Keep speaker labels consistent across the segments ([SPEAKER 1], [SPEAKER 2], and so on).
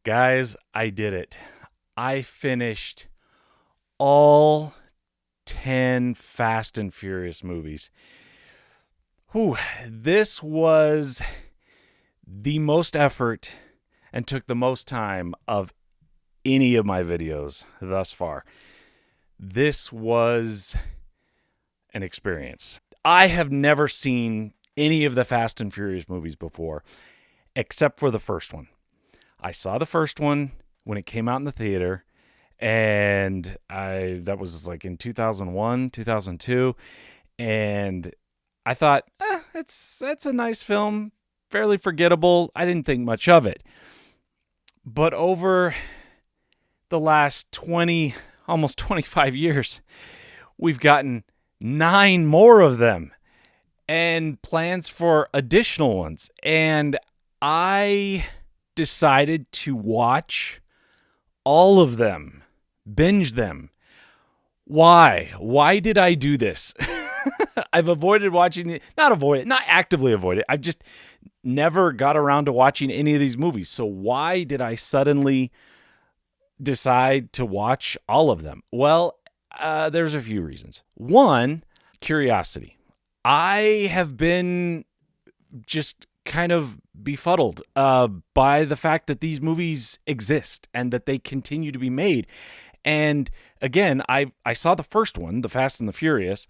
[SPEAKER 1] Guys, I did it. I finished all 10 Fast and Furious movies. Whew, this was the most effort and took the most time of any of my videos thus far. This was an experience. I have never seen any of the Fast and Furious movies before, except for the first one. I saw the first one when it came out in the theater, and that was like in 2001, 2002, and I thought, that's a nice film, fairly forgettable. I didn't think much of it. But over the last 20, almost 25 years, we've gotten 9 more of them and plans for additional ones. And I decided to watch all of them, binge them. Why? Why did I do this? I've avoided watching it, not actively avoid it. I've just never got around to watching any of these movies. So why did I suddenly decide to watch all of them? Well, there's a few reasons. One, curiosity. I have been just kind of befuddled by the fact that these movies exist and that they continue to be made. And again, I saw the first one, The Fast and the Furious,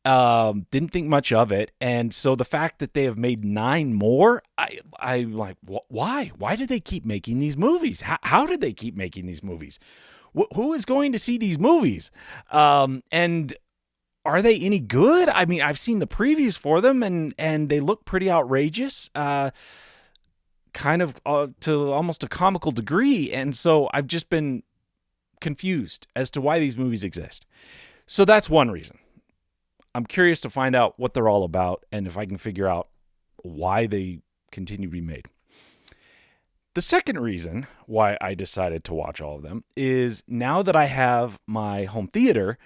[SPEAKER 1] didn't think much of it. And so the fact that they have made 9 more, I like, why? Why do they keep making these movies? How did they keep making these movies? Who is going to see these movies? And are they any good? I mean, I've seen the previews for them, and they look pretty outrageous, kind of to almost a comical degree. And so I've just been confused as to why these movies exist. So that's one reason. I'm curious to find out what they're all about and if I can figure out why they continue to be made. The second reason why I decided to watch all of them is now that I have my home theater,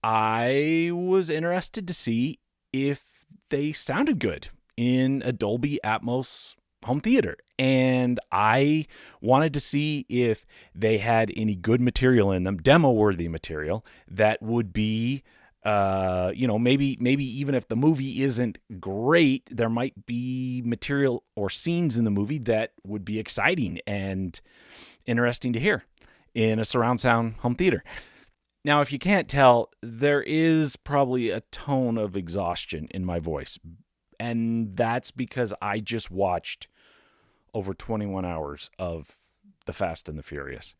[SPEAKER 1] I was interested to see if they sounded good in a Dolby Atmos home theater. And I wanted to see if they had any good material in them, demo-worthy material, that would be, maybe even if the movie isn't great, there might be material or scenes in the movie that would be exciting and interesting to hear in a surround sound home theater. Now, if you can't tell, there is probably a tone of exhaustion in my voice, and that's because I just watched over 21 hours of The Fast and the Furious,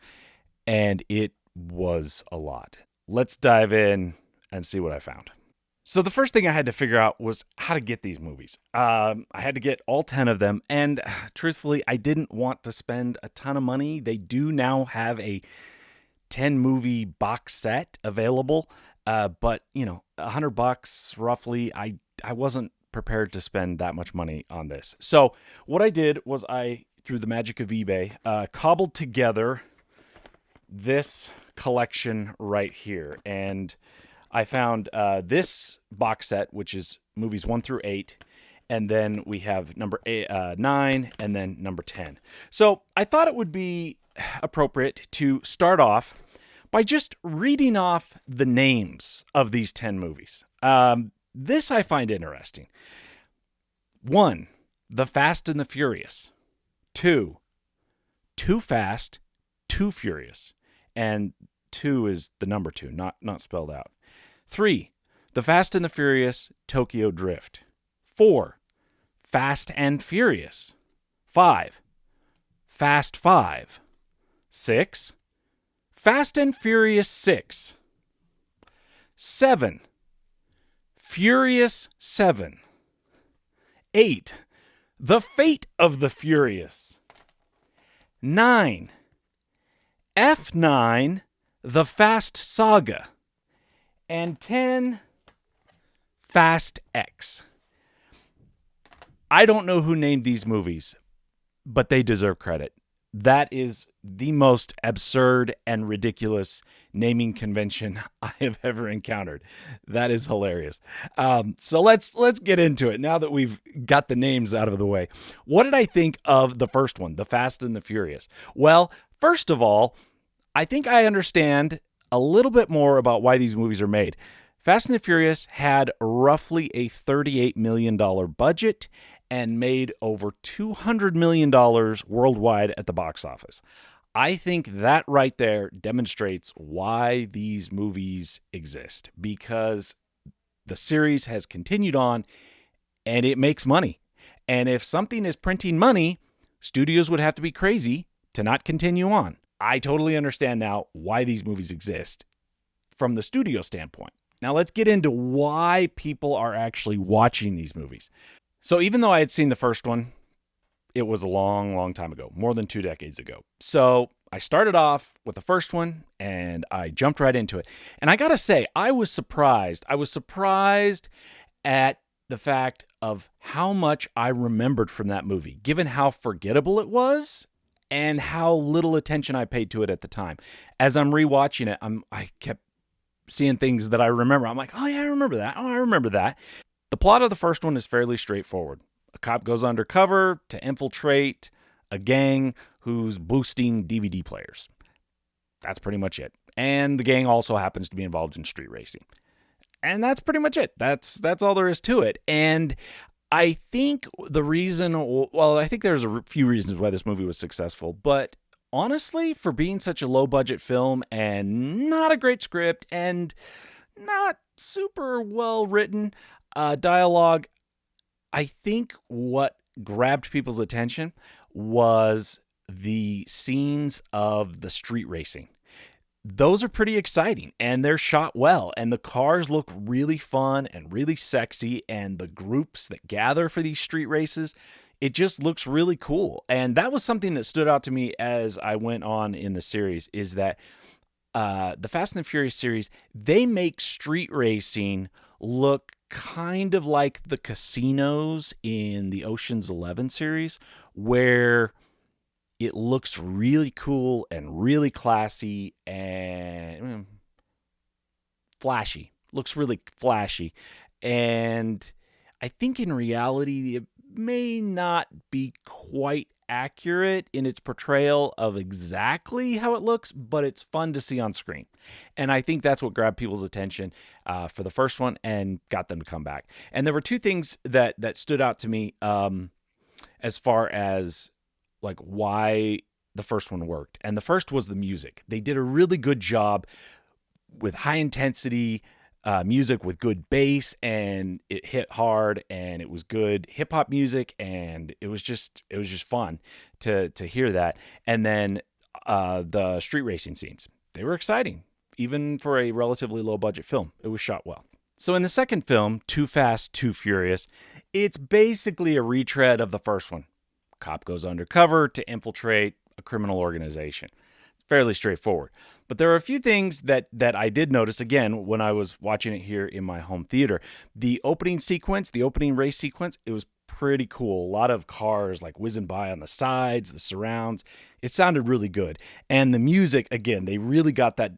[SPEAKER 1] and it was a lot. Let's dive in and see what I found. So the first thing I had to figure out was how to get these movies. I had to get all 10 of them, and truthfully, I didn't want to spend a ton of money. They do now have a 10 movie box set available, but $100 roughly. I wasn't prepared to spend that much money on this. So what I did was I, through the magic of eBay, cobbled together this collection right here, and I found this box set, which is movies 1 through 8, and then we have number 9, and then number 10. So I thought it would be appropriate to start off by just reading off the names of these 10 movies. This I find interesting. 1, The Fast and the Furious. 2, Too Fast, Too Furious. And 2 is the number 2, not spelled out. 3, The Fast and the Furious, Tokyo Drift. 4, Fast and Furious. 5, Fast 5. 6, Fast and Furious 6. 7, Furious 7. 8, The Fate of the Furious. 9, F9, The Fast Saga. And 10, Fast X. I don't know who named these movies, but they deserve credit. That is the most absurd and ridiculous naming convention I have ever encountered. That is hilarious. So let's get into it now that we've got the names out of the way. What did I think of the first one, The Fast and the Furious? Well, first of all, I think I understand a little bit more about why these movies are made. Fast and the Furious had roughly a $38 million budget and made over $200 million worldwide at the box office. I think that right there demonstrates why these movies exist, because the series has continued on and it makes money. And if something is printing money, studios would have to be crazy to not continue on. I totally understand now why these movies exist from the studio standpoint. Now let's get into why people are actually watching these movies. So even though I had seen the first one, it was a long, long time ago, more than 2 decades ago. So I started off with the first one and I jumped right into it. And I gotta say, I was surprised. I was surprised at the fact of how much I remembered from that movie, given how forgettable it was and how little attention I paid to it at the time. As I'm rewatching it, I kept seeing things that I remember. I'm like, oh yeah, I remember that. Oh, I remember that. The plot of the first one is fairly straightforward. A cop goes undercover to infiltrate a gang who's boosting DVD players. That's pretty much it. And the gang also happens to be involved in street racing. And that's pretty much it. That's all there is to it. And I think I think there's a few reasons why this movie was successful, but honestly, for being such a low budget film and not a great script and not super well written dialogue, I think what grabbed people's attention was the scenes of the street racing. Those are pretty exciting and they're shot well, and the cars look really fun and really sexy, and the groups that gather for these street races, it just looks really cool. And that was something that stood out to me as I went on in the series, is that the Fast and the Furious series, they make street racing look kind of like the casinos in the Ocean's 11 series, where it looks really cool and really classy and flashy. Looks really flashy. And I think in reality, it may not be quite accurate in its portrayal of exactly how it looks, but it's fun to see on screen. And I think that's what grabbed people's attention for the first one and got them to come back. And there were two things that stood out to me as far as like why the first one worked. And the first was the music. They did a really good job with high intensity music with good bass, and it hit hard, and it was good hip hop music, and it was just fun to hear that. And then the street racing scenes, they were exciting, even for a relatively low budget film. It was shot well. So in the second film, Too Fast, Too Furious, it's basically a retread of the first one. Cop goes undercover to infiltrate a criminal organization. It's fairly straightforward. But there are a few things that I did notice, again, when I was watching it here in my home theater. The opening sequence, the opening race sequence, it was pretty cool. A lot of cars like whizzing by on the sides, the surrounds. It sounded really good. And the music, again, they really got that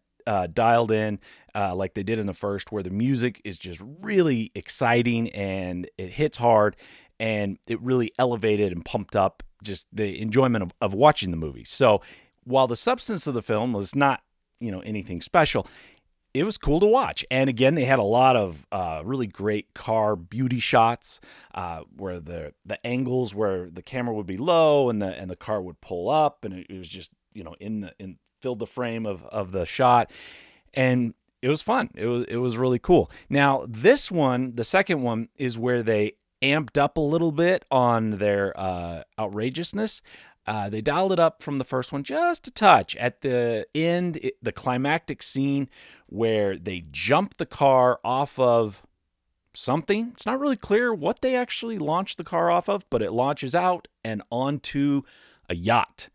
[SPEAKER 1] dialed in like they did in the first, where the music is just really exciting and it hits hard. And it really elevated and pumped up just the enjoyment of watching the movie. So while the substance of the film was not, anything special, it was cool to watch. And again, they had a lot of really great car beauty shots where the angles where the camera would be low and the car would pull up, and it was just filled the frame of the shot, and it was fun. It was really cool. Now this one, the second one, is where they amped up a little bit on their outrageousness. They dialed it up from the first one just a touch. At the end, the climactic scene where they jump the car off of something. It's not really clear what they actually launched the car off of, but it launches out and onto a yacht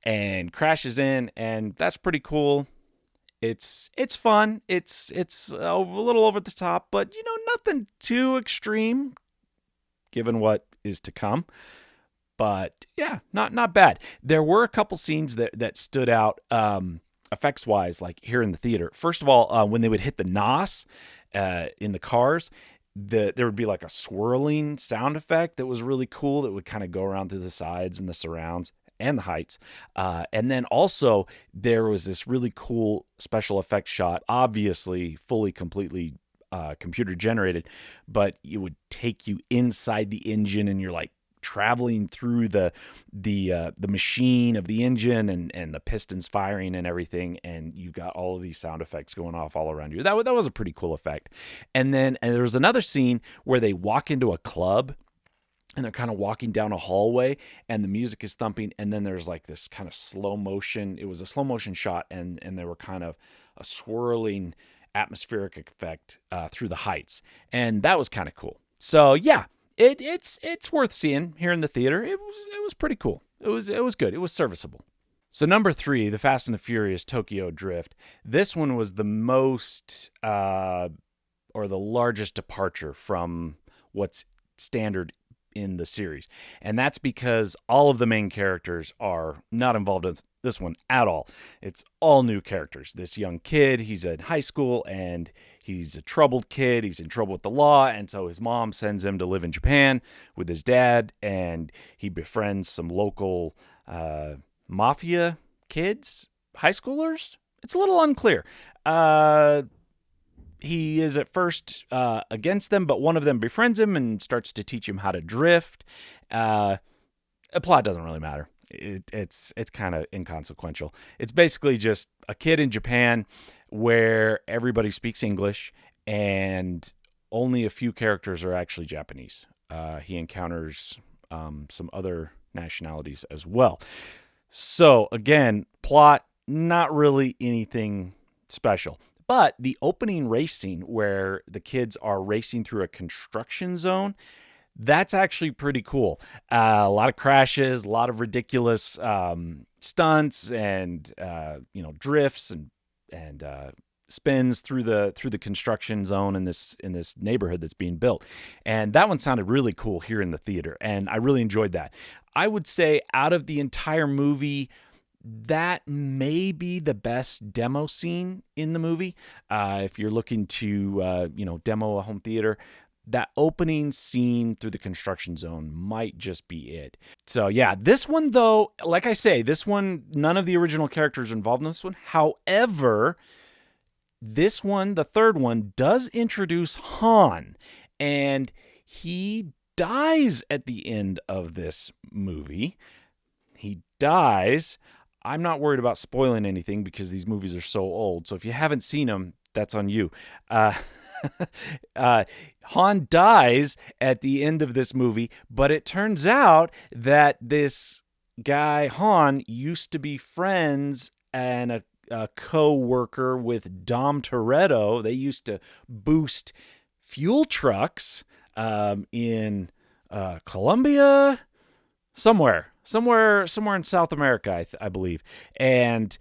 [SPEAKER 1] and crashes in, and that's pretty cool. It's fun. It's a little over the top, but nothing too extreme given what is to come. But yeah, not bad. There were a couple scenes that stood out effects wise, like here in the theater. First of all, when they would hit the nos in the cars, there would be like a swirling sound effect that was really cool that would kind of go around through the sides and the surrounds and the heights. And then also there was this really cool special effects shot, obviously fully, completely computer generated, but it would take you inside the engine and you're like traveling through the machine of the engine and the pistons firing and everything, and you've got all of these sound effects going off all around you. That was a pretty cool effect. And there was another scene where they walk into a club and they're kind of walking down a hallway and the music is thumping, and then there's like this kind of slow motion. It was a slow motion shot, and they were kind of a swirling atmospheric effect through the heights, and that was kind of cool. So yeah, it's worth seeing here in the theater. It was pretty cool. It was good. It was serviceable. So number 3, The Fast and the Furious Tokyo Drift. This one was the most or the largest departure from what's standard in the series. And that's because all of the main characters are not involved in this one at all. It's all new characters. This young kid, he's in high school and he's a troubled kid. He's in trouble with the law. And so his mom sends him to live in Japan with his dad, and he befriends some local mafia kids, high schoolers. It's a little unclear. He is at first against them, but one of them befriends him and starts to teach him how to drift. A plot doesn't really matter. It's kind of inconsequential. It's basically just a kid in Japan where everybody speaks English and only a few characters are actually Japanese. He encounters some other nationalities as well. So again, plot, not really anything special. But the opening race scene where the kids are racing through a construction zone, that's actually pretty cool. A lot of crashes, a lot of ridiculous stunts, and drifts and spins through the construction zone in this neighborhood that's being built. And that one sounded really cool here in the theater, and I really enjoyed that. I would say out of the entire movie, that may be the best demo scene in the movie. If you're looking to, demo a home theater, that opening scene through the construction zone might just be it. So yeah, this one though, like I say, this one, none of the original characters are involved in this one. However, this one, the third one, does introduce Han, and he dies at the end of this movie. He dies. I'm not worried about spoiling anything because these movies are so old. So if you haven't seen them, that's on you. Han dies at the end of this movie, but it turns out that this guy, Han, used to be friends and a co-worker with Dom Toretto. They used to boost fuel trucks in Colombia, somewhere in South America, I believe. And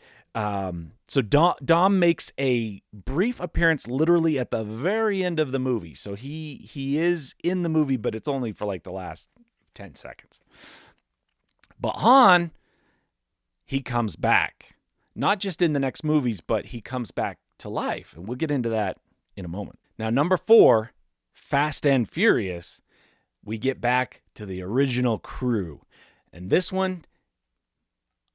[SPEAKER 1] so Dom makes a brief appearance literally at the very end of the movie. So he is in the movie, but it's only for like the last 10 seconds. But Han, he comes back. Not just in the next movies, but he comes back to life. And we'll get into that in a moment. Now, number 4, Fast and Furious, we get back to the original crew. And this one,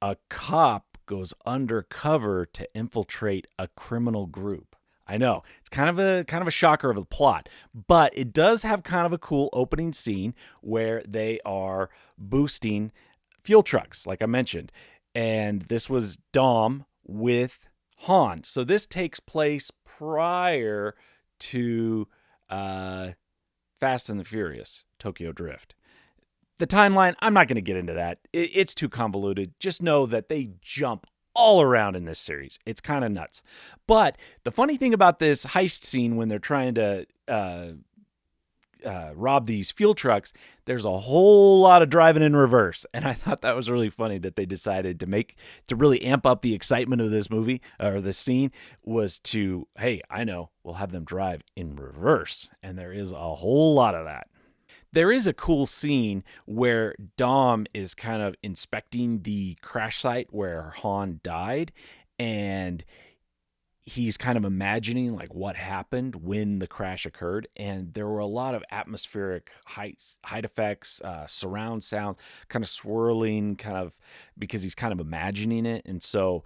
[SPEAKER 1] a cop goes undercover to infiltrate a criminal group. I know, it's kind of a shocker of a plot, but it does have kind of a cool opening scene where they are boosting fuel trucks, like I mentioned. And this was Dom with Han. So this takes place prior to Fast and the Furious, Tokyo Drift. The timeline, I'm not going to get into that. It's too convoluted. Just know that they jump all around in this series. It's kind of nuts. But the funny thing about this heist scene when they're trying to rob these fuel trucks, there's a whole lot of driving in reverse. And I thought that was really funny that they decided to really amp up the excitement of this movie or this scene was to, hey, I know, we'll have them drive in reverse. And there is a whole lot of that. There is a cool scene where Dom is kind of inspecting the crash site where Han died, and he's kind of imagining like what happened when the crash occurred, and there were a lot of atmospheric height effects, surround sounds, kind of swirling, kind of because he's kind of imagining it, and so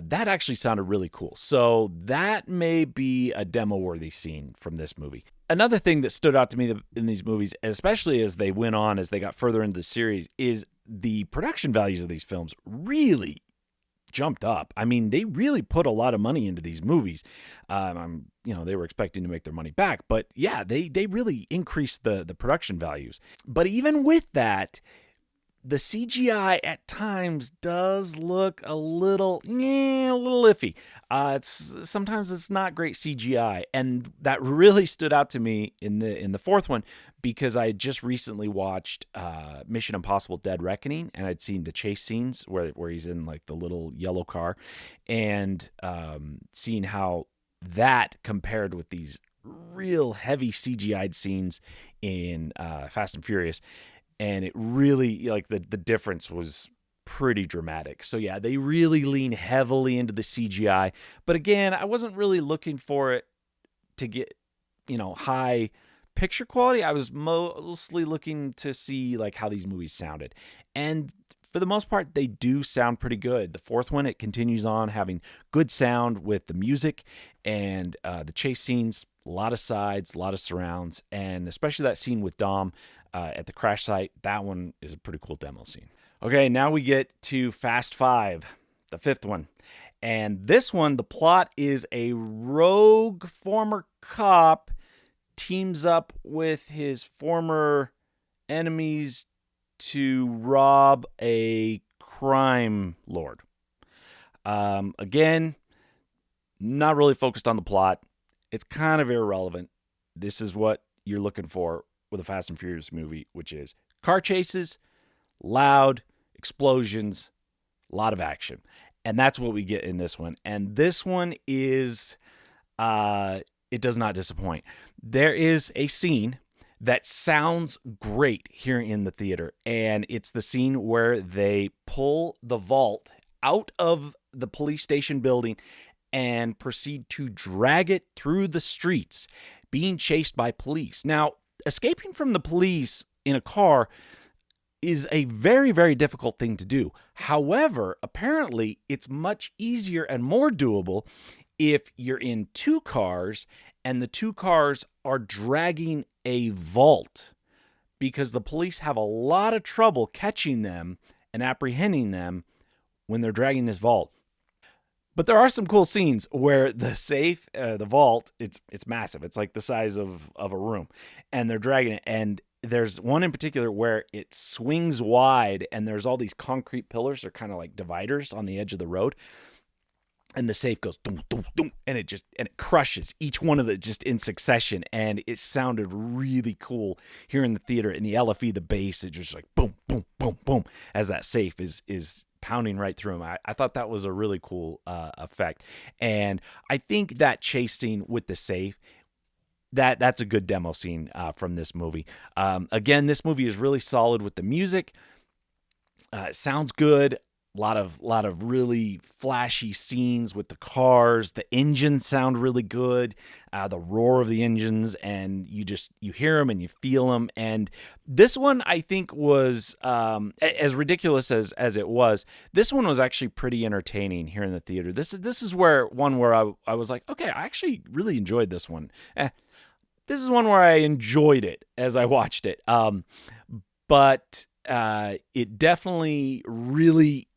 [SPEAKER 1] that actually sounded really cool. So that may be a demo-worthy scene from this movie. Another thing that stood out to me in these movies, especially as they went on, as they got further into the series, is the production values of these films really jumped up. I mean, they really put a lot of money into these movies. They were expecting to make their money back, but yeah, they really increased the production values. But even with that, the CGI at times does look a little iffy. Sometimes it's not great CGI, and that really stood out to me in the fourth one because I just recently watched Mission Impossible: Dead Reckoning, and I'd seen the chase scenes where he's in like the little yellow car, and seeing how that compared with these real heavy CGI'd scenes in Fast and Furious. And it really, like, the difference was pretty dramatic. So yeah, they really lean heavily into the CGI. But again, I wasn't really looking for it to get, high picture quality. I was mostly looking to see like how these movies sounded. And for the most part, they do sound pretty good. The fourth one, it continues on having good sound with the music and the chase scenes, a lot of sides, a lot of surrounds, and especially that scene with Dom at the crash site. That one is a pretty cool demo scene. Okay, now we get to Fast 5, the fifth one. And this one, the plot is a rogue former cop teams up with his former enemies to rob a crime lord. Again, not really focused on the plot. It's kind of irrelevant. This is what you're looking for with a Fast and Furious movie, which is car chases, loud explosions, a lot of action. And that's what we get in this one. And this one is, it does not disappoint. There is a scene that sounds great here in the theater. And it's the scene where they pull the vault out of the police station building and proceed to drag it through the streets, being chased by police. Now, escaping from the police in a car is a very, very difficult thing to do. However, apparently, it's much easier and more doable if you're in two cars and the two cars are dragging a vault, because the police have a lot of trouble catching them and apprehending them when they're dragging this vault. But there are some cool scenes where the safe, the vault, it's massive. It's like the size of a room. And they're dragging it. And there's one in particular where it swings wide and there's all these concrete pillars. They're kind of like dividers on the edge of the road. And the safe goes doom, doom, doom, and it crushes each one of them just in succession. And it sounded really cool here in the theater. In the LFE, the bass, it's just like boom, boom, boom, boom, as that safe is pounding right through him. I thought that was a really cool effect. And I think that chase scene with the safe, that's a good demo scene from this movie. Again, this movie is really solid with the music. It sounds good. A lot of really flashy scenes with the cars. The engines sound really good. The roar of the engines, and you hear them and you feel them. And this one, I think, was as ridiculous as it was. This one was actually pretty entertaining here in the theater. This is where I was like, okay, I actually really enjoyed this one. This is one where I enjoyed it as I watched it. But it definitely really,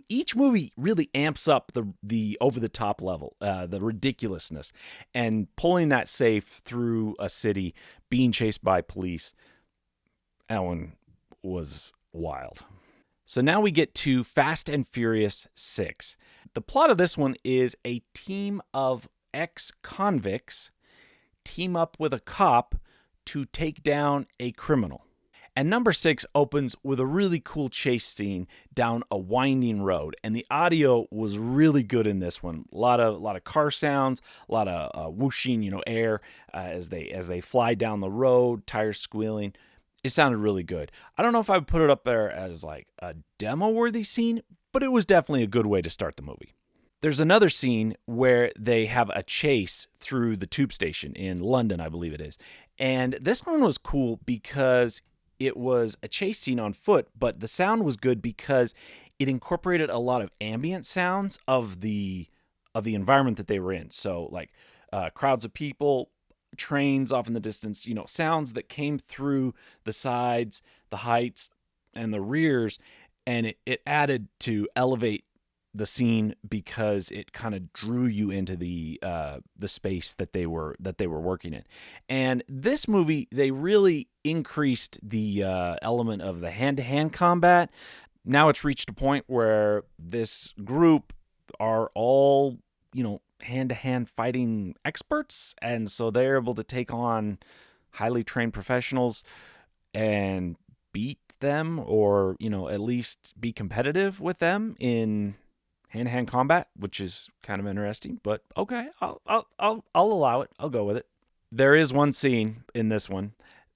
[SPEAKER 1] each movie really amps up the over the top level, the ridiculousness, and pulling that safe through a city, being chased by police. That one was wild. So now we get to Fast and Furious 6. The plot of this one is a team of ex-convicts team up with a cop to take down a criminal. And number 6 opens with a really cool chase scene down a winding road, and the audio was really good in this one. A lot of car sounds, a lot of whooshing, air as they fly down the road, tires squealing. It sounded really good. I don't know if I would put it up there as like a demo-worthy scene, but it was definitely a good way to start the movie. There's another scene where they have a chase through the tube station in London, I believe it is. And this one was cool because it was a chase scene on foot, but the sound was good because it incorporated a lot of ambient sounds of the environment that they were in. So like crowds of people, trains off in the distance, sounds that came through the sides, the heights, and the rears, and it added to elevate the scene because it kind of drew you into the space that they were working in. And this movie, they really increased the element of the hand-to-hand combat. Now it's reached a point where this group are all, hand-to-hand fighting experts, and so they're able to take on highly trained professionals and beat them, or at least be competitive with them in hand-to-hand combat, which is kind of interesting. But okay, I'll allow it. I'll go with it. There is one scene in this one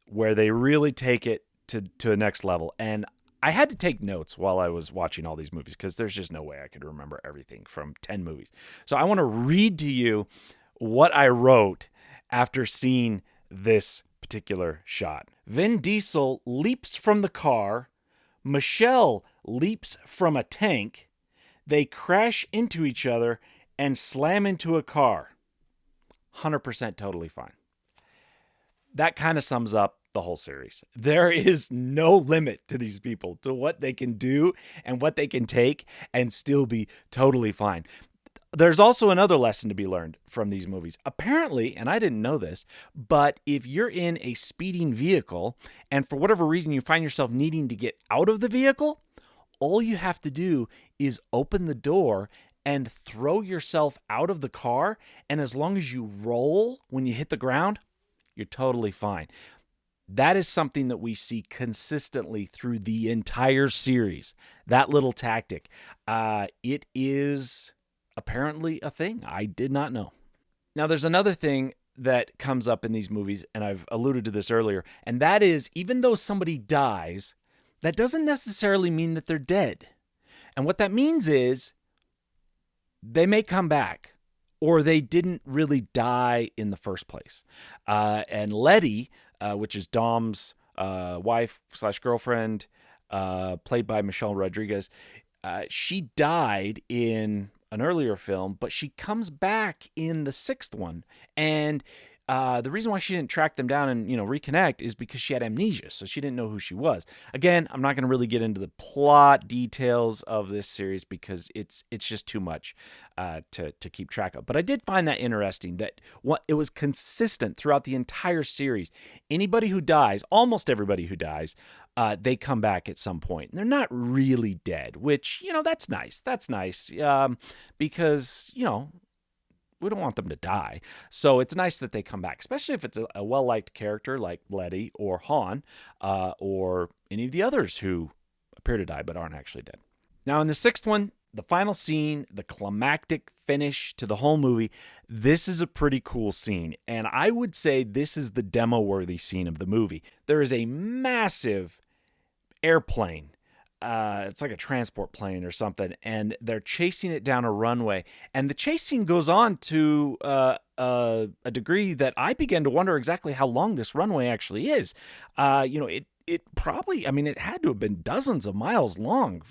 [SPEAKER 1] where they really take it to a next level, and I had to take notes while I was watching all these movies because there's just no way I could remember everything from 10 movies. So I want to read to you what I wrote after seeing this particular shot. Vin Diesel leaps from the car. Michelle leaps from a tank. They crash into each other and slam into a car. 100% totally fine. That kind of sums up the whole series. There is no limit to these people, to what they can do and what they can take and still be totally fine. There's also another lesson to be learned from these movies. Apparently, and I didn't know this, but if you're in a speeding vehicle and for whatever reason you find yourself needing to get out of the vehicle, all you have to do is open the door and throw yourself out of the car, and as long as you roll when you hit the ground, you're totally fine. That is something that we see consistently through the entire series. That little tactic. It is apparently a thing. I did not know. Now, there's another thing that comes up in these movies, and I've alluded to this earlier, and that is, even though somebody dies, that doesn't necessarily mean that they're dead. And what that means is they may come back, or they didn't really die in the first place. And Letty, which is Dom's wife/girlfriend, played by Michelle Rodriguez, she died in an earlier film, but she comes back in the 6th one. And the reason why she didn't track them down and reconnect is because she had amnesia, so she didn't know who she was. Again, I'm not going to really get into the plot details of this series because it's just too much to keep track of. But I did find that interesting that it was consistent throughout the entire series. Anybody who dies, almost everybody who dies, they come back at some point. And they're not really dead, which that's nice. That's nice because we don't want them to die. So it's nice that they come back, especially if it's a well-liked character like Letty or Han or any of the others who appear to die but aren't actually dead. Now, in the 6th one, the final scene, the climactic finish to the whole movie, this is a pretty cool scene. And I would say this is the demo-worthy scene of the movie. There is a massive airplane. It's like a transport plane or something, and they're chasing it down a runway. And the chase scene goes on to a degree that I began to wonder exactly how long this runway actually is. It probably, it had to have been dozens of miles long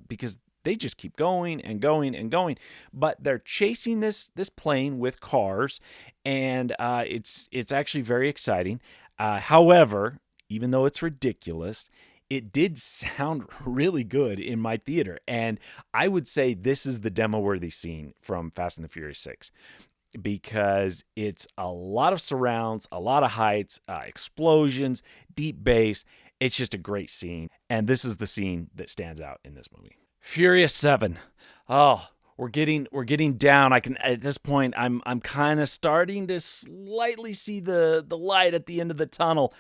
[SPEAKER 1] because they just keep going and going and going. But they're chasing this plane with cars, and it's actually very exciting. However, even though it's ridiculous, it did sound really good in my theater. And I would say this is the demo-worthy scene from Fast and the Furious 6 because it's a lot of surrounds, a lot of heights, explosions, deep bass. It's just a great scene. And this is the scene that stands out in this movie. Furious 7. Oh, we're getting down. I can, at this point, I'm kind of starting to slightly see the light at the end of the tunnel.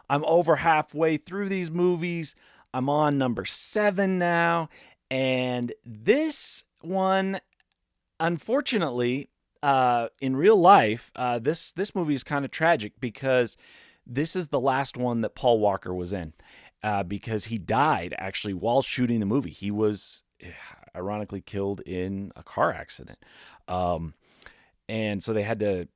[SPEAKER 1] I'm over halfway through these movies. I'm on number 7 now. And this one, unfortunately, in real life, this movie is kind of tragic because this is the last one that Paul Walker was in. Because he died actually while shooting the movie. He was ironically killed in a car accident. And so they had to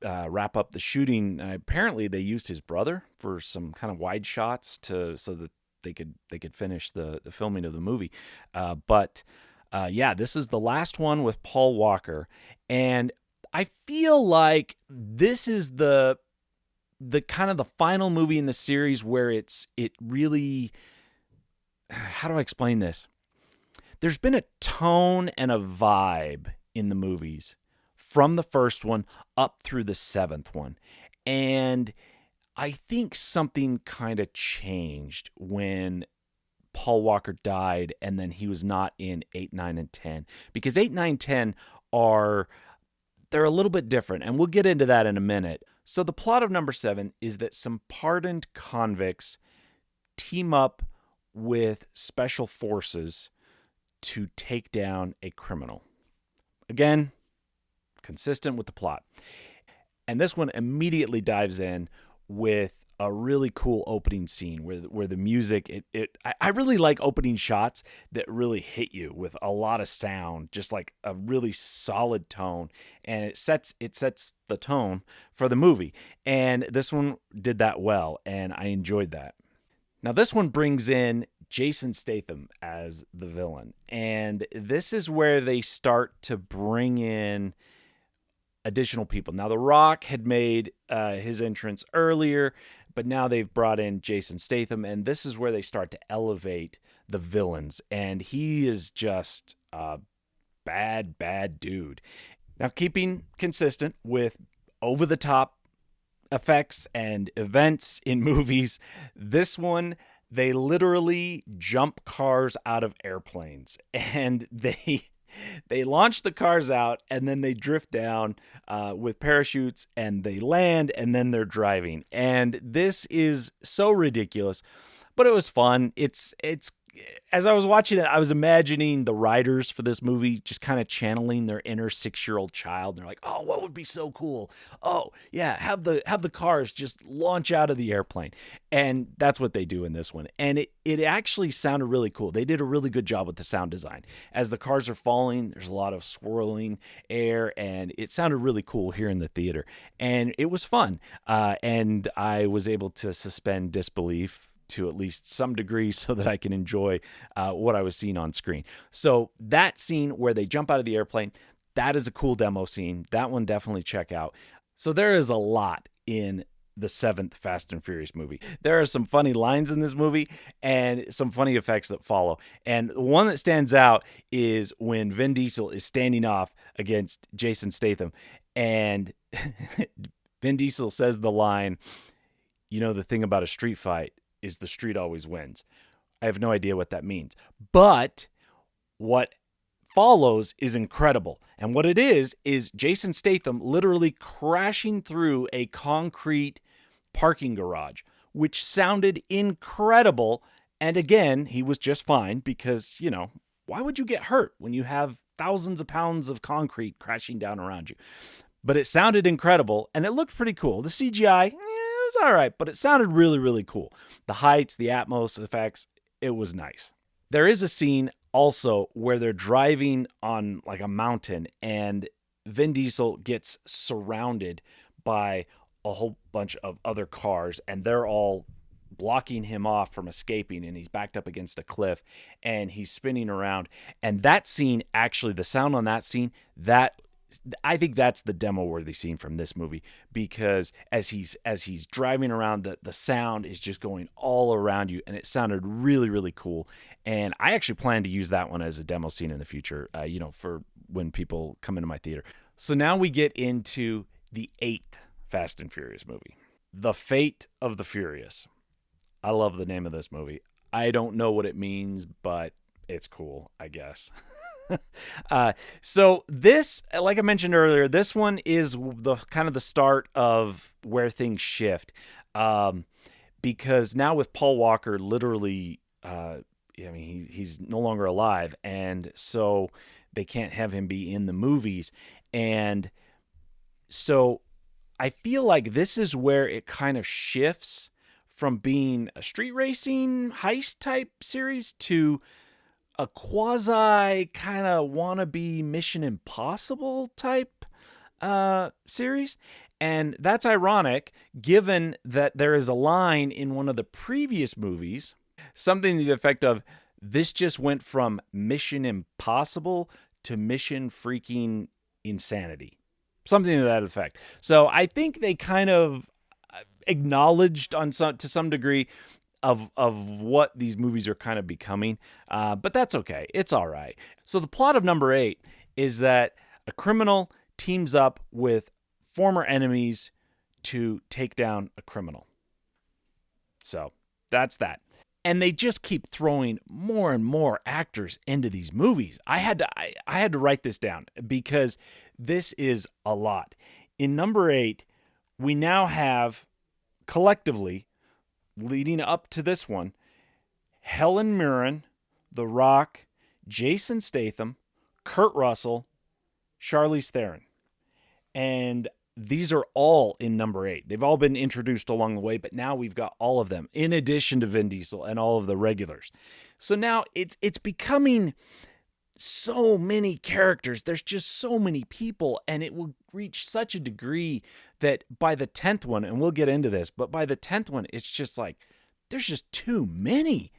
[SPEAKER 1] wrap up the shooting. Apparently, they used his brother for some kind of wide shots so that they could finish the filming of the movie. But this is the last one with Paul Walker, and I feel like this is the kind of the final movie in the series where it really, how do I explain this? There's been a tone and a vibe in the movies from the first one up through the 7th one. And I think something kind of changed when Paul Walker died and then he was not in 8, 9, and 10. Because 8, 9, 10 they're a little bit different, and we'll get into that in a minute. So the plot of number 7 is that some pardoned convicts team up with special forces to take down a criminal. Again, consistent with the plot. And this one immediately dives in with a really cool opening scene where the music, I really like opening shots that really hit you with a lot of sound, just like a really solid tone, and it sets the tone for the movie. And this one did that well, and I enjoyed that. Now this one brings in Jason Statham as the villain, and this is where they start to bring in additional people. Now, The Rock had made his entrance earlier, but now they've brought in Jason Statham, and this is where they start to elevate the villains, and he is just a bad dude. Now, keeping consistent with over-the-top effects and events in movies, this one, they literally jump cars out of airplanes, and they launch the cars out, and then they drift down with parachutes, and they land, and then they're driving. And this is so ridiculous, but it was fun. It's as I was watching it, I was imagining the writers for this movie just kind of channeling their inner 6-year-old child. They're like, "Oh, what would be so cool? Oh, yeah, have the cars just launch out of the airplane." And that's what they do in this one. And it actually sounded really cool. They did a really good job with the sound design. As the cars are falling, there's a lot of swirling air, and it sounded really cool here in the theater. And it was fun. And I was able to suspend disbelief to at least some degree so that I can enjoy what I was seeing on screen. So that scene where they jump out of the airplane, that is a cool demo scene. That one definitely check out. So there is a lot in the 7th Fast and Furious movie. There are some funny lines in this movie and some funny effects that follow. And the one that stands out is when Vin Diesel is standing off against Jason Statham, and Vin Diesel says the line, "You know, the thing about a street fight is the street always wins." I have no idea what that means, but what follows is incredible. And what it is Jason Statham literally crashing through a concrete parking garage, which sounded incredible. And again, he was just fine because, why would you get hurt when you have thousands of pounds of concrete crashing down around you? But it sounded incredible, and it looked pretty cool. The CGI, it was all right, but it sounded really, really cool. The heights, the Atmos effects, it was nice. There is a scene also where they're driving on like a mountain, and Vin Diesel gets surrounded by a whole bunch of other cars, and they're all blocking him off from escaping, and he's backed up against a cliff, and he's spinning around. And that scene, actually, the sound on that scene, I think that's the demo-worthy scene from this movie, because as he's driving around, the sound is just going all around you, and it sounded really, really cool. And I actually plan to use that one as a demo scene in the future, for when people come into my theater. So now we get into the 8th Fast and Furious movie, The Fate of the Furious. I love the name of this movie. I don't know what it means, but it's cool, I guess. So this, like I mentioned earlier, this one is the kind of the start of where things shift. because now with Paul Walker literally, he's no longer alive, and so they can't have him be in the movies. And so I feel like this is where it kind of shifts from being a street racing heist type series to a quasi kind of wannabe Mission Impossible type series. And that's ironic given that there is a line in one of the previous movies, something to the effect of, this just went from Mission Impossible to Mission Freaking Insanity. Something to that effect. So I think they kind of acknowledged to some degree of what these movies are kind of becoming. But that's okay. It's all right. So the plot of number 8 is that a criminal teams up with former enemies to take down a criminal. So that's that. And they just keep throwing more and more actors into these movies. I had to write this down because this is a lot. In number 8, we now have collectively, leading up to this one, Helen Mirren, The Rock, Jason Statham, Kurt Russell, Charlize Theron. And these are all in number 8. They've all been introduced along the way, but now we've got all of them, in addition to Vin Diesel and all of the regulars. So now it's becoming so many characters. There's just so many people, and it will reach such a degree that by the 10th one, and we'll get into this, but by the 10th one, it's just like, there's just too many.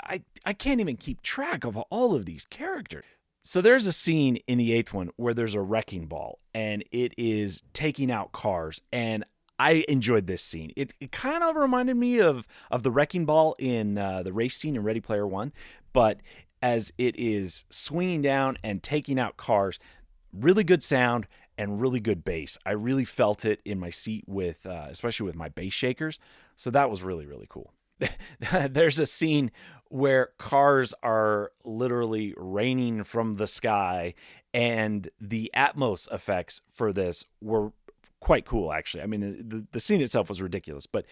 [SPEAKER 1] I can't even keep track of all of these characters. So there's a scene in the 8th one where there's a wrecking ball, and it is taking out cars, and I enjoyed this scene. It kind of reminded me of the wrecking ball in the race scene in Ready Player One, but as it is swinging down and taking out cars, really good sound and really good bass. I really felt it in my seat with, especially with my bass shakers. So that was really, really cool. There's a scene where cars are literally raining from the sky, and the Atmos effects for this were quite cool, actually. I mean, the scene itself was ridiculous, but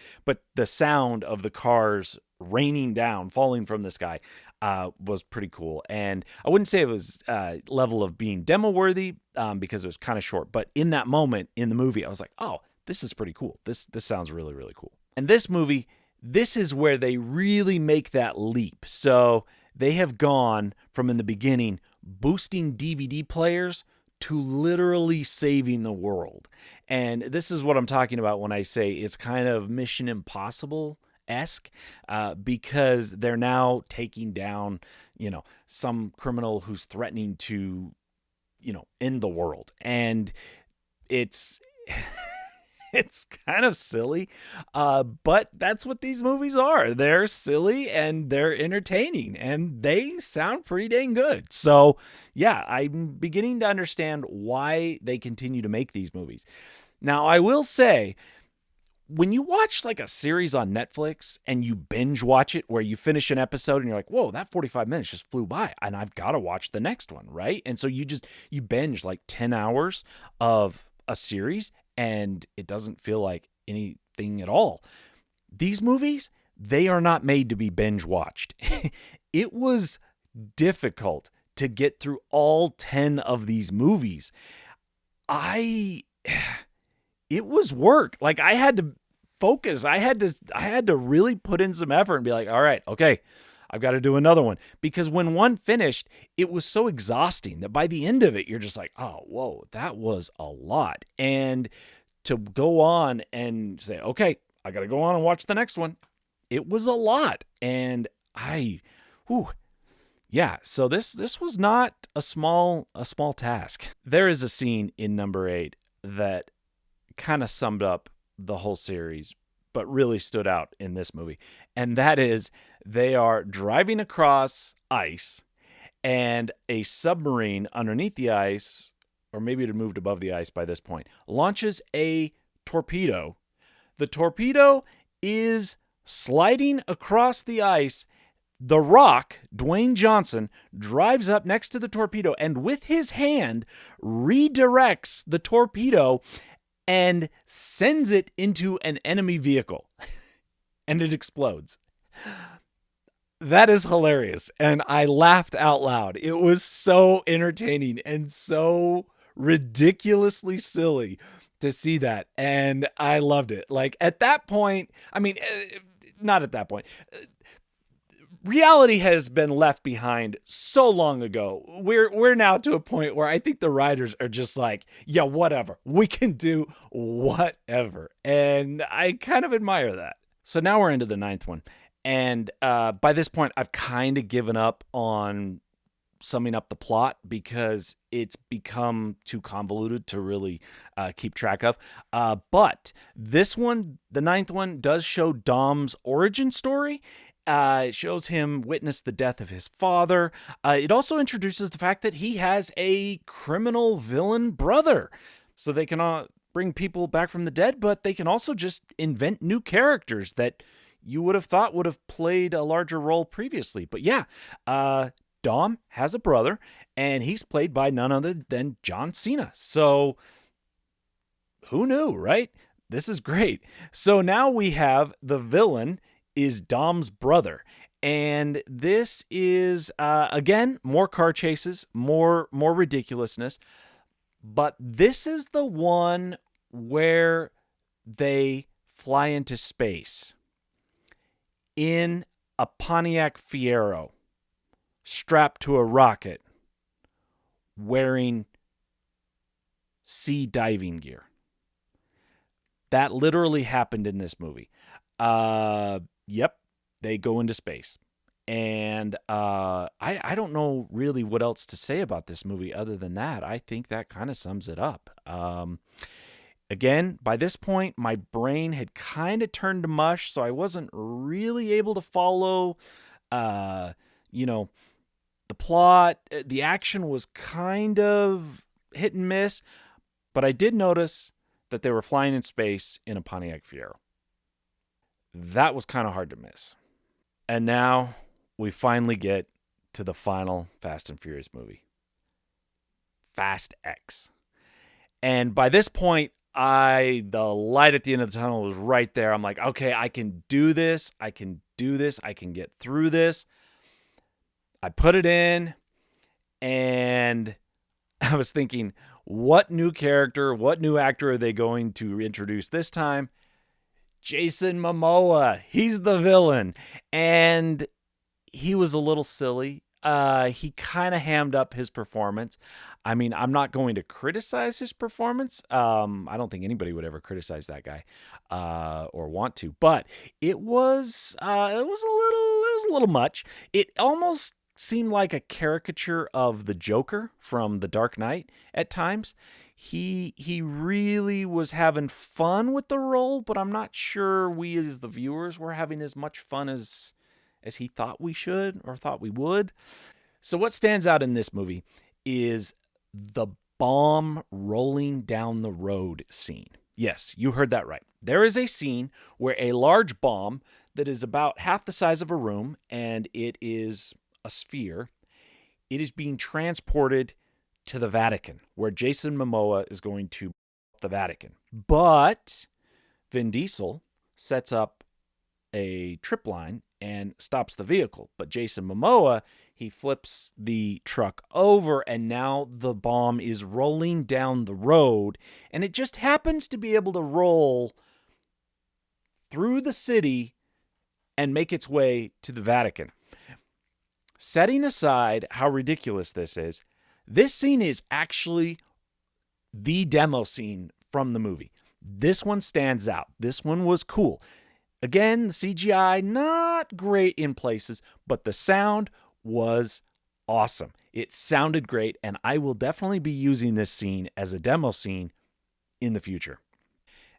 [SPEAKER 1] the sound of the cars raining down, falling from the sky, was pretty cool. And I wouldn't say it was level of being demo worthy because it was kind of short, but in that moment in the movie, I was like, oh, this is pretty cool. This sounds really, really cool. And this movie, this is where they really make that leap. So they have gone from, in the beginning, boosting DVD players to literally saving the world. And this is what I'm talking about when I say it's kind of Mission Impossible-esque, because they're now taking down, some criminal who's threatening to, end the world. And it's it's kind of silly, but that's what these movies are. They're silly and they're entertaining, and they sound pretty dang good. So, yeah, I'm beginning to understand why they continue to make these movies. Now, I will say, when you watch like a series on Netflix and you binge watch it, where you finish an episode and you're like, whoa, that 45 minutes just flew by and I've got to watch the next one, right? And so you binge like 10 hours of a series, and it doesn't feel like anything at all. These movies, they are not made to be binge watched. It was difficult to get through all 10 of these movies. It was work. Like, I had to focus. I had to really put in some effort and be like, all right, okay, I've got to do another one. Because when one finished, it was so exhausting that by the end of it, you're just like, oh, whoa, that was a lot. And to go on and say, okay, I got to go on and watch the next one, it was a lot. And so this was not a small task. There is a scene in number 8 that kind of summed up the whole series, but really stood out in this movie. And that is, they are driving across ice, and a submarine underneath the ice, or maybe it had moved above the ice by this point, launches a torpedo. The torpedo is sliding across the ice. The Rock, Dwayne Johnson, drives up next to the torpedo and with his hand redirects the torpedo and sends it into an enemy vehicle. and it explodes. That is hilarious. And I laughed out loud. It was so entertaining and so ridiculously silly to see that. And I loved it. Like at that point, I mean, not at that point. Reality has been left behind so long ago. We're now to a point where I think the writers are just like, yeah, whatever. We can do whatever. And I kind of admire that. So now we're into the ninth one. And by this point, I've kind of given up on summing up the plot because it's become too convoluted to really keep track of. But this one, the ninth one, does show Dom's origin story. It shows him witness the death of his father. It also introduces the fact that he has a criminal villain brother. So they can bring people back from the dead, but they can also just invent new characters that you would have thought would have played a larger role previously. But yeah, Dom has a brother, and he's played by none other than John Cena. So who knew, right? This is great. So now we have the villain is Dom's brother. And this is, again, more car chases, more ridiculousness. But this is the one where they fly into space in a Pontiac Fiero, strapped to a rocket, wearing sea diving gear. That literally happened in this movie. Yep, they go into space. And I don't know really what else to say about this movie other than that. I think that kind of sums it up. Again, by this point, my brain had kind of turned to mush, so I wasn't really able to follow, the plot. The action was kind of hit and miss, but I did notice that they were flying in space in a Pontiac Fiero. That was kind of hard to miss. And now we finally get to the final Fast and Furious movie, Fast X. And by this point, the light at the end of the tunnel was right there. I'm like, okay, I can do this. I can get through this. I put it in, and I was thinking, what new character, what new actor are they going to introduce this time? Jason Momoa. He's the villain. And he was a little silly. He kind of hammed up his performance. I mean, I'm not going to criticize his performance. I don't think anybody would ever criticize that guy or want to. But it was a little much. It almost seemed like a caricature of the Joker from The Dark Knight at times. He really was having fun with the role, but I'm not sure we as the viewers were having as much fun as he thought we should or thought we would. So what stands out in this movie is the bomb rolling down the road scene. Yes, you heard that right. There is a scene where a large bomb that is about half the size of a room, and it is a sphere, it is being transported to the Vatican, where Jason Momoa is going to the Vatican. But Vin Diesel sets up a trip line and stops the vehicle. But Jason Momoa, he flips the truck over, and now the bomb is rolling down the road, and it just happens to be able to roll through the city and make its way to the Vatican. Setting aside how ridiculous this scene is actually the demo scene from the movie. This one stands out. This one was cool. Again, the CGI, not great in places, but the sound was awesome. It sounded great, and I will definitely be using this scene as a demo scene in the future.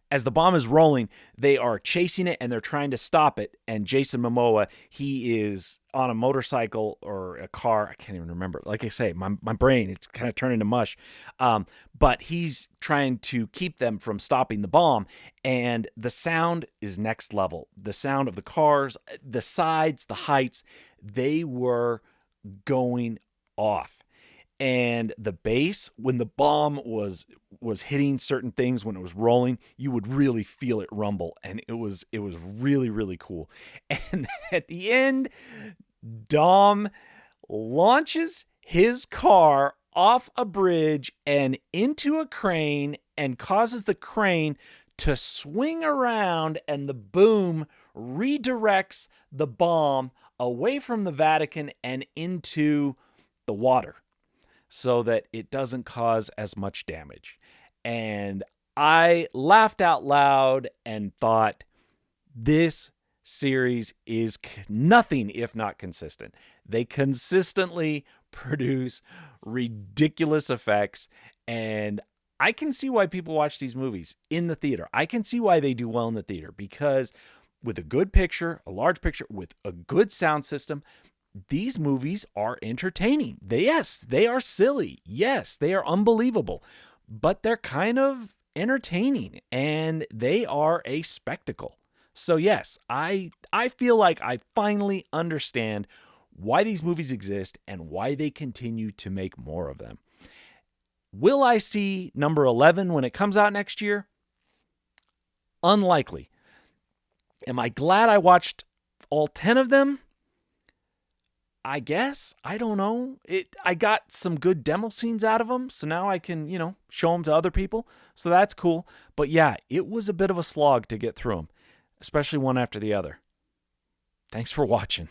[SPEAKER 1] As the bomb is rolling, they are chasing it and they're trying to stop it. And Jason Momoa, he is on a motorcycle or a car. I can't even remember. Like I say, my brain, it's kind of turning to mush. But he's trying to keep them from stopping the bomb. And the sound is next level. The sound of the cars, the sides, the heights, they were going off. And the bass, when the bomb was hitting certain things, when it was rolling, you would really feel it rumble, and it was really, really cool. And at the end, Dom launches his car off a bridge and into a crane and causes the crane to swing around, and the boom redirects the bomb away from the Vatican and into the water so that it doesn't cause as much damage. And I laughed out loud and thought, this series is nothing if not consistent. They consistently produce ridiculous effects, and I can see why people watch these movies in the theater. I can see why they do well in the theater, because with a good picture, a large picture, with a good sound system, these movies are entertaining. Yes, they are silly. Yes, they are unbelievable, but they're kind of entertaining, and they are a spectacle. So yes, I feel like I finally understand why these movies exist and why they continue to make more of them. Will I see number 11 when it comes out next year? Unlikely. Am I glad I watched all 10 of them? I guess. I don't know. I got some good demo scenes out of them, so now I can, show them to other people. So that's cool. But yeah, it was a bit of a slog to get through them, especially one after the other. Thanks for watching.